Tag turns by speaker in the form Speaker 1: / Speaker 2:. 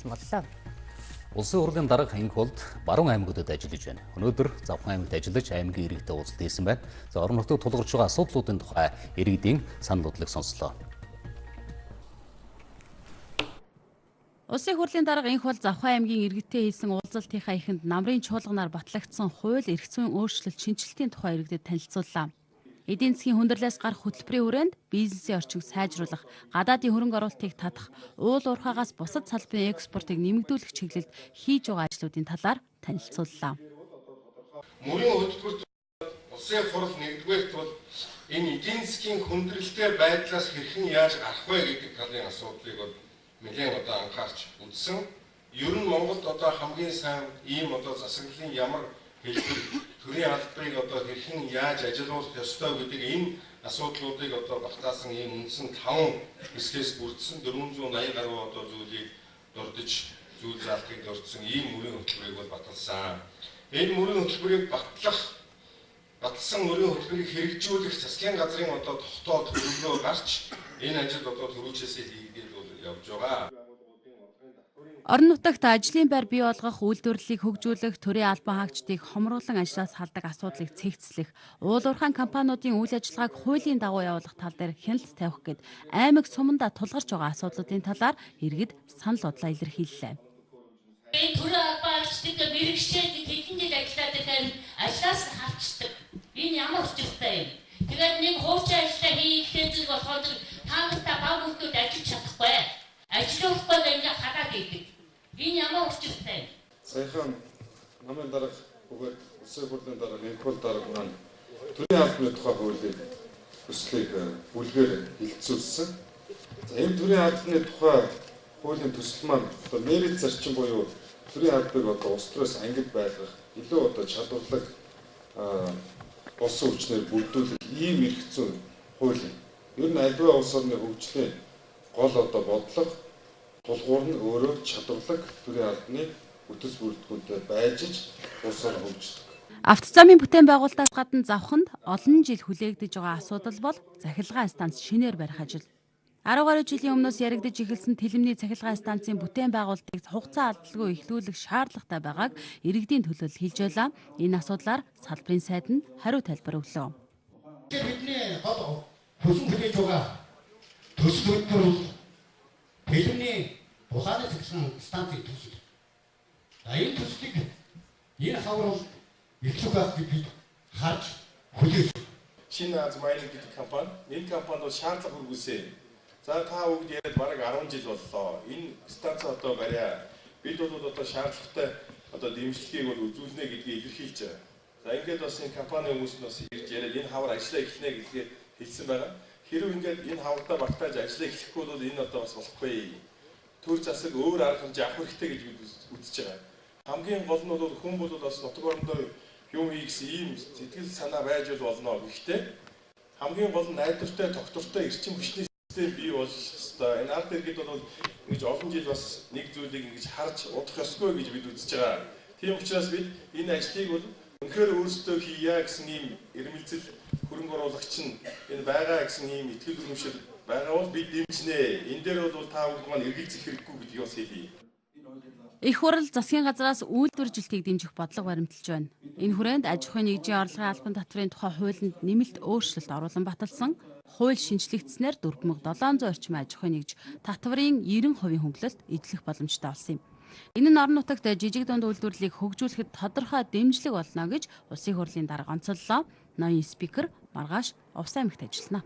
Speaker 1: боллоо.
Speaker 2: Улсын хурлын дарга энэ холд баруун аймагуудад ажиллаж байна. Өнөөдөр Завхан аймагт ажиллаж аймгийн иргэдэд уулзалт хийсэн байна. За орон нутагт тулгарч байгаа асуудлуудын тухай иргэдийн санал бодлыг сонслоо.
Speaker 1: Улсын хурлын дарга энэ хол Завхан аймгийн иргэдтэй хийсэн уулзалтынхаа эхэнд намрын чуулганаар батлагдсан хууль эрх зүйн өөрчлөлт шинжилтийн тухай иргэдэд танилцууллаа. Эдийн засгийн хүндрэлээс гарах хөтөлбөрийн хүрээнд бизнесийн орчинг сайжруулах, гадаадын хөрөнгө оруулалтыг татах, уул уурхаагаас бусад салбарын экспортыг нэмэгдүүлэх чиглэлд хийж байгаа ажлуудын талаар танилцууллаа.
Speaker 3: Мөрийн хөтөлбөрт улсын хурал нэгдүгээр тул энэ эдийн засгийн хүндрэлтэй байдлаас хэрхэн яаж гарах вэ гэдэг талын асуудлыг бол нэлээд анхаарч үзсэн. Ер нь Монголд хамгийн сайн ийм засаглалын ямар хэлбэр төрийн албарыг хэрхэн яаж ажилуулах ёстой гэдэг энэ асуудлуудыг багтаасан ийм үндсэн 5 хэсгээс бүрдсэн 480 гаруй зүйлийг дурдж зүйл заалтыг дурдсан ийм мөрийн хөтөлбөрийг бол баталсан. Энэ мөрийн хөтөлбөрийг баталсан мөрийн хөтөлбөрийг хэрэгжүүлэх засгийн газрын тогтоод төлөвлөгөө гарч энэ ажил түрүүчээсээ хийгдэл явж байгаа.
Speaker 1: Орон нутагт ажлын байр бий болгох, үйлдвэрлэлийг хөгжүүлэх, төрийн албан хаагчдыг хомруулан ажлаас салдаг асуудлыг цэгцлэх, уул уурхайн компаниудын үйл ажиллагааг хуулийн дагуу явуулах тал дээр хяналт тавих гэд аймаг сумандаа тулгарч байгаа асуудлуудын талаар иргэд санал бодлоо илэрхийллээ.
Speaker 4: Энэ төрийн албан хаагчдыг мэрэгчээд хэдэн жил ажиллаад байхаар ажлаас нь халчдаг. Энэ ямар учиртай юм? Тэгээд нэг хуучин ажиллаа хийхэд зүйл болохоор та нартай баг хүмүүс ажиллаж чадахгүй. Ажиллахгүй ингээд хадаад идэг. Энэ ямар учиртай юм?
Speaker 3: Саяхан намын дарга бөгөөд улсын хурлын дарга энэ хөл дарга маань төрийн албаны тухай хуулийг төслийг бүлгээр хилцүүлсэн. За энэ төрийн албаны тухай хуулийн төсөл маань нэрийн зарчим буюу төрийн албыг улс төрөөс ангид байлгах илүү чадварлаг улсын хүчнээр бүрдүүлэх ийм эрх зүйн хууль. Ер нь альва улс орны хөгжлийн гол бодлого тулгуур нь өөрөө чадварлаг төрийн албаны бүтэц бүрэлдэхүүнтэй байж улс орн хөгждөг.
Speaker 1: Автозамын бүтээн байгуулалтаас гадна Завханд олон жил хүлээгдэж байгаа асуудал бол цахилгаан станц шинээр барих ажил. 10 гаруй жилийн өмнөөс яригдж эхэлсэн тэлэмний цахилгаан станцын бүтээн байгуулалтыг хугацаа алдалгүй эхлүүлэх шаардлагатай байгааг иргэдийн төлөөлөл хэлж байлаа. Энэ асуудлаар салбарын сайд нь хариу тайлбар өглөө.
Speaker 5: Бидний хүсэн хүлээж байгаа төсөл хөтөлбөр тэлэмний ухааны цахилгаан станцын төсөл. Энэ төслийг энэ хаврал эхлэх байх гэж харж хүлээж.
Speaker 3: Шинэ Аз майнинг гэдэг компани энэ компанид шаардлага хүргүүлсэн. За та бүгд яриад бараг 10 жил боллоо. Энэ станц бариа. Бид бол шаардлагатай дэмжлэгийг үзүүлнэ гэдгийг илэрхийлж байгаа. За ингээд бас энэ компани хүмүүс нь бас ирж яриад энэ хавар ажиллаа эхлэнэ гэдгийг хэлсэн байгаа. Хэрвээ ингээд энэ хавардаа багтааж ажиллаа эхлэхгүй бол энэ бас болохгүй. Төр засаг өөр арга хэмжээ авах хэрэгтэй гэж бид үзэж байгаа. Хамгийн гол нь бол хүн бол бас нутаг орондоо юм хийх гэсэн ийм сэтгэл санаа байж болно. Гэхдээ хамгийн гол нь найдвартай, доктортой эрчим хүчний систем бий болох ёстой. Энэ ард иргэд бол ингэж олон жил бас нэг зүйлийг ингэж харж удах ёсгүй гэж бид үзэж байгаа. Тийм учраас бид энэ ажлыг бол үнэхээр өөрсдөө хийя гэсэн ийм эрмэлзэл хөрөнгө оруулагч нь энэ байгаа гэсэн ийм итгэл үнэмшил байгаа бол бид дэмжинэ. Энэ дээр бол та бүгд маань эргэлзэх хэрэггүй гэдгийг бас хэлье.
Speaker 1: Их хурал засгийн газраас үйлдвэржилтийг дэмжих бодлого баримталж байна. Энэ хүрээнд аж ахуйн нэгжийн орлогын албан татврын тухай хуулинд нэмэлт өөрчлөлт оруулан баталсан. Хууль шинжлэгдснээр 4700 орчим аж ахуйн нэгж татврын 90% хөнгөлөлт эзлэх боломжтой болсон юм. Энэ нь орон нутагт жижиг дунд үйлдвэрлэлийг хөгжүүлэхэд тодорхой дэмжлэг болно гэж улсын хурлын дарга онцоллоо. Ноён спикер Маргааш Увс аймагт ажиллана.